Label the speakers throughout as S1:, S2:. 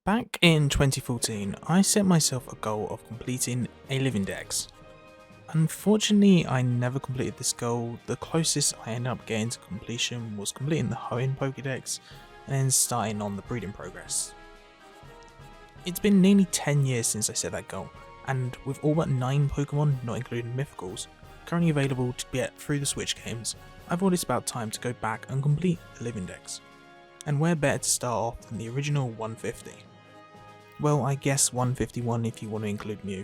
S1: Back in 2014, I set myself a goal of completing a living dex. Unfortunately, I never completed this goal. The closest I ended up getting to completion was completing the Hoenn Pokédex and then starting on the breeding progress. It's been nearly 10 years since I set that goal, and with all but 9 Pokemon, not including mythicals, currently available to get through the Switch games, I thought it's about time to go back and complete the living dex. And where better to start off than the original 150? Well, I guess 151 if you want to include Mew.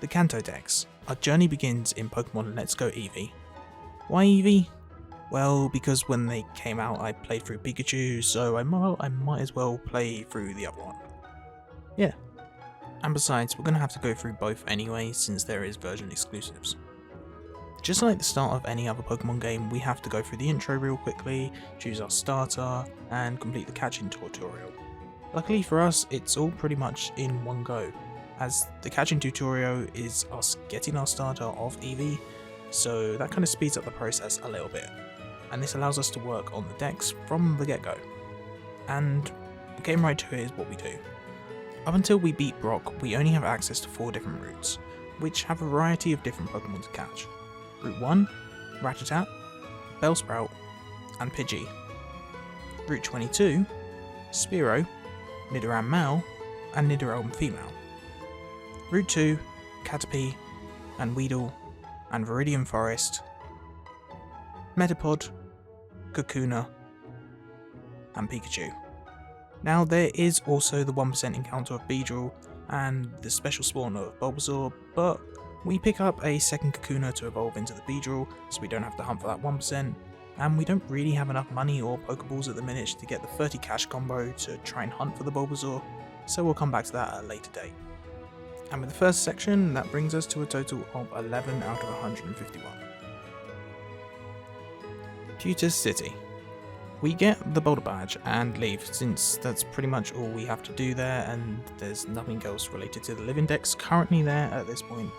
S1: The Kanto Dex. Our journey begins in Pokemon Let's Go Eevee. Why Eevee? Well, because when they came out I played through Pikachu, so I might as well play through the other one. Yeah. And besides, we're going to have to go through both anyway since there is version exclusives. Just like the start of any other Pokemon game, we have to go through the intro real quickly, choose our starter, and complete the catching tutorial. Luckily for us, it's all pretty much in one go, as the catching tutorial is us getting our starter of Eevee, so that kind of speeds up the process a little bit, and this allows us to work on the dex from the get-go. And getting right to it is what we do. Up until we beat Brock, we only have access to 4 different routes, which have a variety of different Pokemon to catch. Route 1, Rattata, Bellsprout, and Pidgey. Route 22, Spearow, Nidoran male, and Nidoran female. Route 2, Caterpie, and Weedle, and Viridian Forest, Metapod, Kakuna, and Pikachu. Now there is also the 1% encounter of Beedrill and the special spawn of Bulbasaur, but we pick up a second Kakuna to evolve into the Beedrill, so we don't have to hunt for that 1%, and we don't really have enough money or Pokeballs at the minute to get the 30 cash combo to try and hunt for the Bulbasaur, so we'll come back to that at a later date. And with the first section, that brings us to a total of 11 out of 151. Pewter City. We get the Boulder Badge and leave, since that's pretty much all we have to do there, and there's nothing else related to the living dex currently there at this point.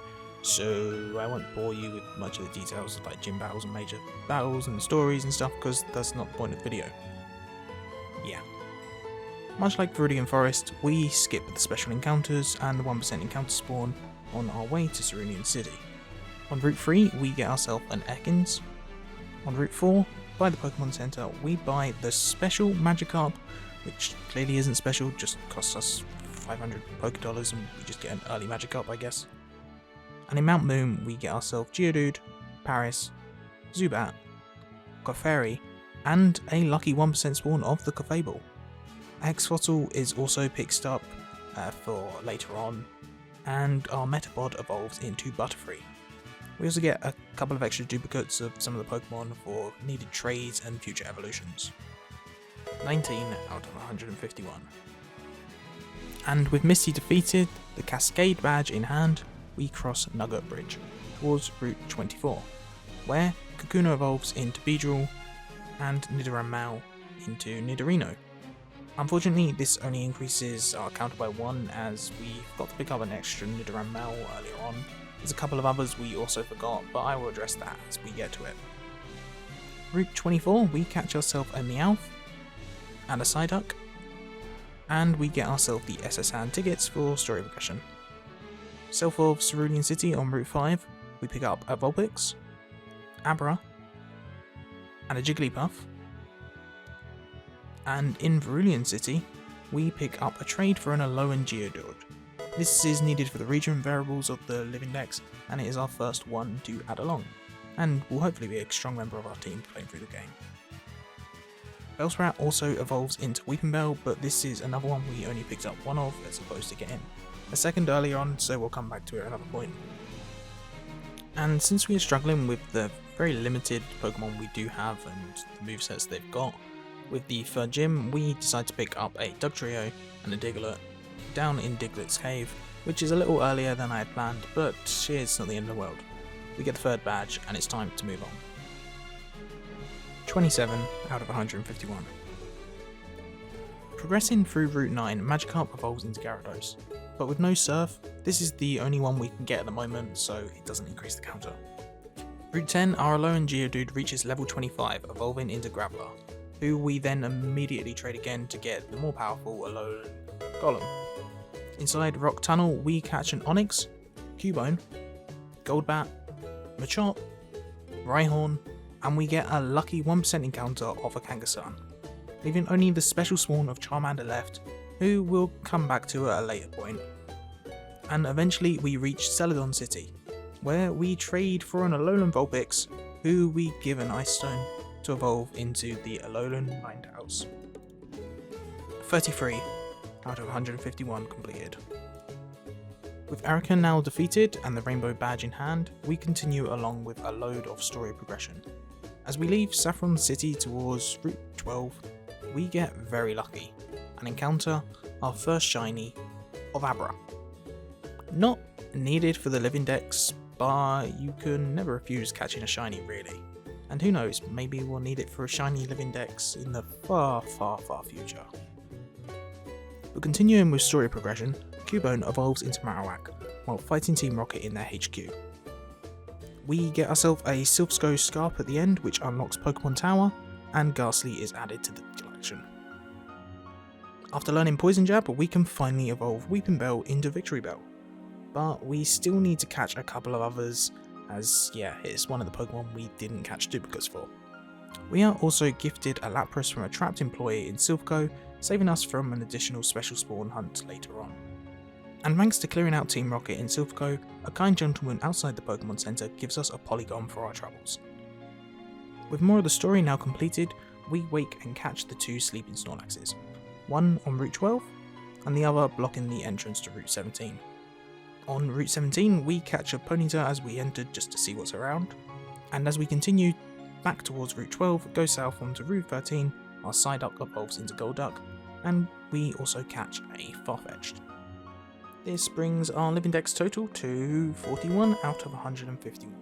S1: So I won't bore you with much of the details like gym battles and major battles and stories and stuff, because that's not the point of the video. Yeah. Much like Viridian Forest, we skip the special encounters and the 1% encounter spawn on our way to Cerulean City. On Route 3 we get ourselves an Ekans. On Route 4, by the Pokemon Center, we buy the special Magikarp, which clearly isn't special, just costs us 500 Pokedollars and we just get an early Magikarp, I guess. And in Mount Moon, we get ourselves Geodude, Paris, Zubat, Clefairy, and a lucky 1% spawn of the Clefable. X-Fossil is also picked up for later on, and our Metapod evolves into Butterfree. We also get a couple of extra duplicates of some of the Pokemon for needed trades and future evolutions. 19 out of 151. And with Misty defeated, the Cascade Badge in hand, we cross Nugget Bridge towards Route 24, where Kakuna evolves into Beedrill and Nidoran male into Nidorino. Unfortunately, this only increases our counter by 1, as we've got to pick up an extra Nidoran male earlier on. There's a couple of others we also forgot, but I will address that as we get to it. Route 24, we catch ourselves a Meowth and a Psyduck, and we get ourselves the SS Hand tickets for story progression. South of Cerulean City on Route 5, we pick up a Vulpix, Abra, and a Jigglypuff. And in Cerulean City, we pick up a trade for an Alolan Geodude. This is needed for the region variables of the living dex, and it is our first one to add along, and will hopefully be a strong member of our team playing through the game. Bellsprout also evolves into Weepinbell, but this is another one we only picked up one of as opposed to getting a second earlier on, so we'll come back to it at another point. And since we are struggling with the very limited Pokemon we do have and the movesets they've got, with the third gym we decide to pick up a Dugtrio and a Diglett down in Diglett's cave, which is a little earlier than I had planned, but it's not the end of the world. We get the third badge and it's time to move on. 27 out of 151. Progressing through Route 9, Magikarp evolves into Gyarados, but with no Surf, this is the only one we can get at the moment, so it doesn't increase the counter. Route 10, our Alolan Geodude reaches level 25, evolving into Graveler. who we then immediately trade again to get the more powerful Alolan Golem. Inside Rock Tunnel, we catch an Onix, Cubone, Goldbat, Machop, Rhyhorn, and we get a lucky 1% encounter of a Kangaskhan, leaving only the special spawn of Charmander left, who we'll come back to at a later point. And eventually we reach Celadon City, where we trade for an Alolan Vulpix, who we give an Ice Stone to evolve into the Alolan Ninetales. 33 out of 151 completed. With Erica now defeated and the Rainbow Badge in hand, we continue along with a load of story progression. As we leave Saffron City towards Route 12, we get very lucky and encounter our first shiny of Abra. Not needed for the Living Dex, but you can never refuse catching a shiny really. And who knows, maybe we'll need it for a shiny Living Dex in the far future. But continuing with story progression, Cubone evolves into Marowak while fighting Team Rocket in their HQ. We get ourselves a Silphsco Scarp at the end, which unlocks Pokemon Tower, and Ghastly is added to the collection. After learning Poison Jab, we can finally evolve Weeping Bell into Victory Bell, but we still need to catch a couple of others, as yeah, it's one of the Pokemon we didn't catch duplicates for. We are also gifted a Lapras from a trapped employee in Silphco, saving us from an additional special spawn hunt later on. And thanks to clearing out Team Rocket in Silphco, a kind gentleman outside the Pokemon Center gives us a Polygon for our troubles. With more of the story now completed, we wake and catch the two sleeping Snorlaxes, one on Route 12 and the other blocking the entrance to Route 17. On Route 17 we catch a Ponyta as we entered just to see what's around, and as we continue back towards Route 12, go south onto Route 13, our Psyduck evolves into Golduck, and we also catch a Farfetch'd. This brings our Living Dex total to 41 out of 151.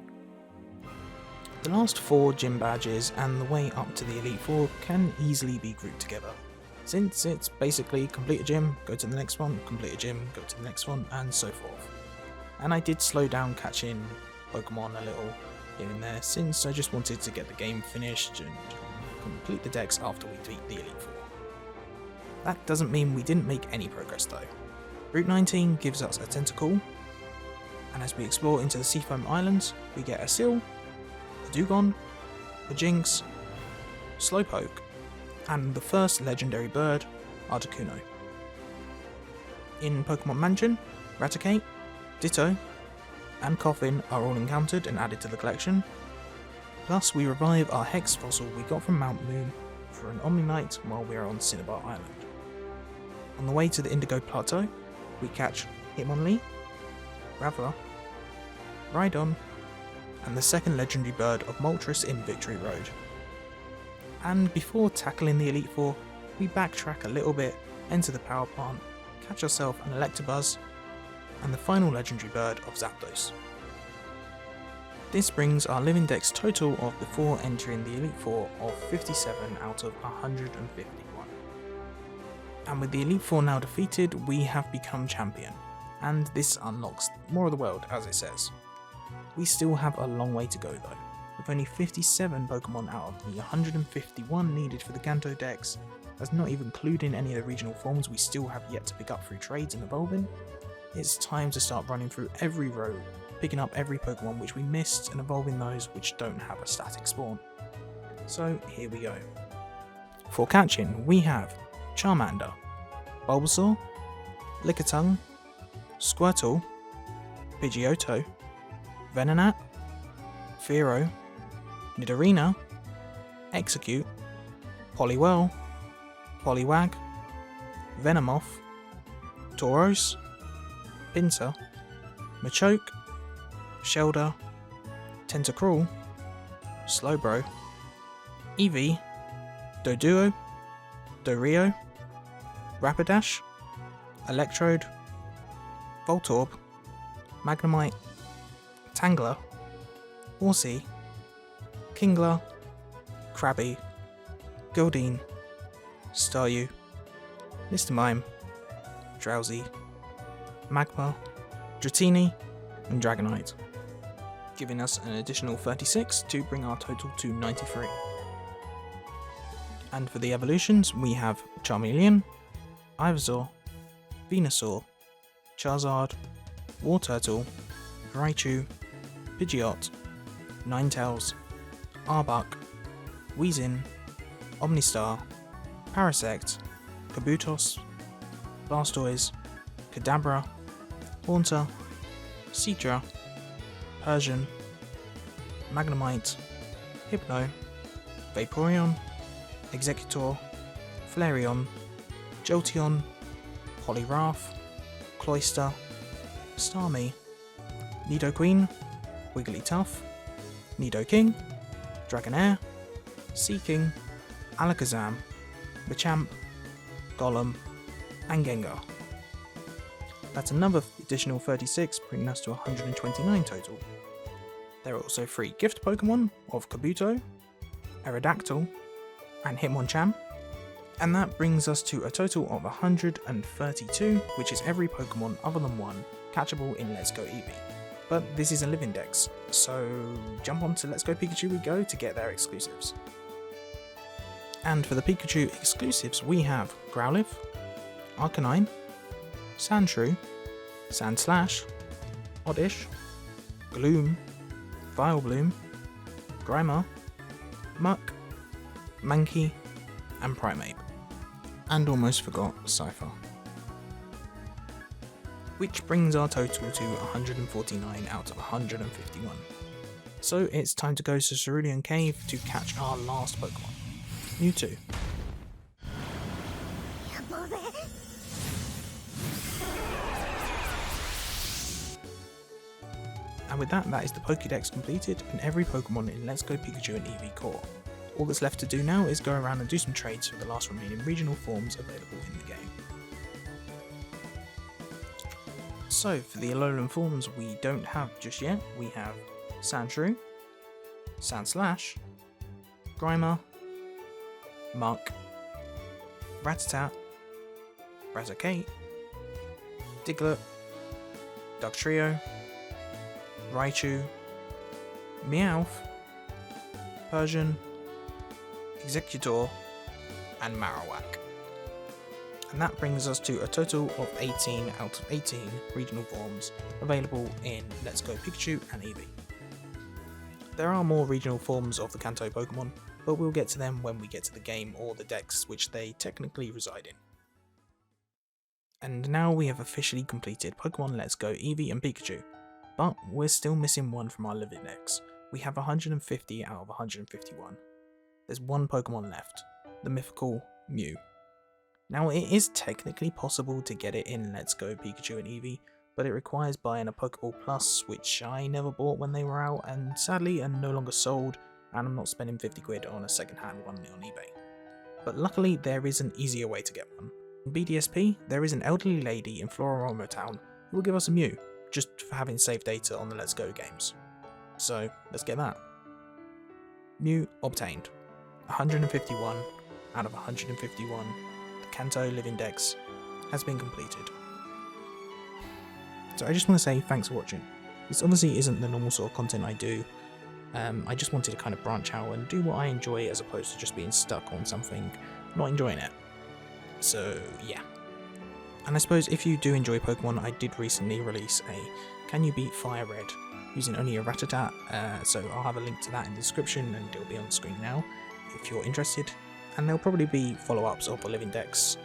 S1: The last 4 gym badges and the way up to the Elite Four can easily be grouped together, since it's basically complete a gym, go to the next one, complete a gym, go to the next one, and so forth. And I did slow down catching Pokemon a little here and there, since I just wanted to get the game finished and complete the decks after we beat the Elite Four. That doesn't mean we didn't make any progress though. Route 19 gives us a Tentacool, and as we explore into the Seafoam Islands, we get a Seal, a Dugong, a Jinx, Slowpoke, and the first legendary bird, Articuno. In Pokemon Mansion, Raticate, Ditto, and Coffin are all encountered and added to the collection. Plus, we revive our Hex fossil we got from Mount Moon for an Omnite while we are on Cinnabar Island. On the way to the Indigo Plateau, we catch Hitmonlee, Graveler, Rhydon, and the second legendary bird of Moltres in Victory Road. And before tackling the Elite Four, we backtrack a little bit, enter the power plant, catch ourselves an Electabuzz, and the final legendary bird of Zapdos. This brings our Living Dex total of before entering the Elite Four of 57 out of 151. And with the Elite Four now defeated, we have become champion, and this unlocks more of the world as it says. We still have a long way to go though, with only 57 Pokemon out of the 151 needed for the Kanto Dex. That's not even including any of the regional forms we still have yet to pick up through trades and evolving. It's time to start running through every road, picking up every Pokemon which we missed and evolving those which don't have a static spawn. So here we go. For catching, we have Charmander, Bulbasaur, Lickitung, Squirtle, Pidgeotto, Venonat, Fearow, Nidorina, Execute, Poliwhirl, Poliwag, Venomoth, Tauros, Pinsir, Machoke, Shelder, Tentacruel, Slowbro, Eevee, Doduo, Dorio, Rapidash, Electrode, Voltorb, Magnemite, Tangler, Horsea, Kingler, Krabby, Gildine, Staryu, Mr. Mime, Drowsy, Magmar, Dratini, and Dragonite, giving us an additional 36 to bring our total to 93. And for the evolutions, we have Charmeleon, Ivysaur, Venusaur, Charizard, Wartortle, Raichu, Pidgeot, Ninetales, Arbok, Weezing, Omnistar, Parasect, Kabutops, Blastoise, Kadabra, Haunter, Seadra, Persian, Magnemite, Hypno, Vaporeon, Executor, Flareon, Jolteon, Poliwrath, Cloyster, Starmie, Nidoqueen, Wigglytuff, Nidoking, Dragonair, Seaking, Alakazam, Machamp, Golem, and Gengar. That's another additional 36, bringing us to 129 total. There are also 3 gift Pokemon of Kabuto, Aerodactyl, and Hitmonchan, and that brings us to a total of 132, which is every Pokemon other than one catchable in Let's Go Eevee. But this is a living dex, so jump on to Let's Go Pikachu we go to get their exclusives. And for the Pikachu exclusives, we have Growlithe, Arcanine, Sandshrew, Sandslash, Oddish, Gloom, Vileplume, Grimer, Muck, Mankey, and Primeape. And almost forgot Cypher. Which brings our total to 149 out of 151. So it's time to go to Cerulean Cave to catch our last Pokemon, Mewtwo. And with that is the Pokédex completed and every Pokemon in Let's Go Pikachu and Eevee core. All that's left to do now is go around and do some trades for the last remaining regional forms available in the game. So for the Alolan forms we don't have just yet, we have Sandshrew, Sandslash, Grimer, Muck, Rattata, Raticate, Diglett, Dugtrio, Raichu, Meowth, Persian, Executor, and Marowak. And that brings us to a total of 18 out of 18 regional forms available in Let's Go Pikachu and Eevee. There are more regional forms of the Kanto Pokemon, but we'll get to them when we get to the game or the decks which they technically reside in. And now we have officially completed Pokemon Let's Go Eevee and Pikachu, but we're still missing one from our living decks. We have 150 out of 151. There's one Pokemon left, the mythical Mew. Now it is technically possible to get it in Let's Go Pikachu and Eevee, but it requires buying a Pokeball Plus, which I never bought when they were out and sadly are no longer sold, and I'm not spending 50 quid on a second-hand one on eBay. But luckily there is an easier way to get one. In BDSP, there is an elderly lady in Floroma Town who will give us a Mew, just for having saved data on the Let's Go games. So let's get that. Mew obtained. 151 out of 151. The Kanto Living Dex has been completed. So I just want to say thanks for watching. This obviously isn't the normal sort of content I do. I just wanted to kind of branch out and do what I enjoy as opposed to just being stuck on something, not enjoying it. So yeah. And I suppose if you do enjoy Pokemon, I did recently release a Can You Beat Fire Red using only a Rattata, so I'll have a link to that in the description and it'll be on the screen now if you're interested. And there'll probably be follow-ups of the Living Dex.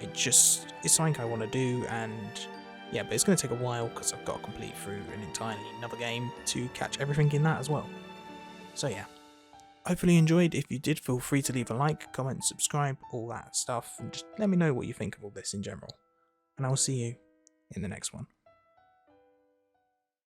S1: It's something I want to do, and yeah, but it's going to take a while because I've got to complete through an entirely another game to catch everything in that as well. So yeah, hopefully you enjoyed. If you did, feel free to leave a like, comment, subscribe, all that stuff, and just let me know what you think of all this in general. And I will see you in the next one.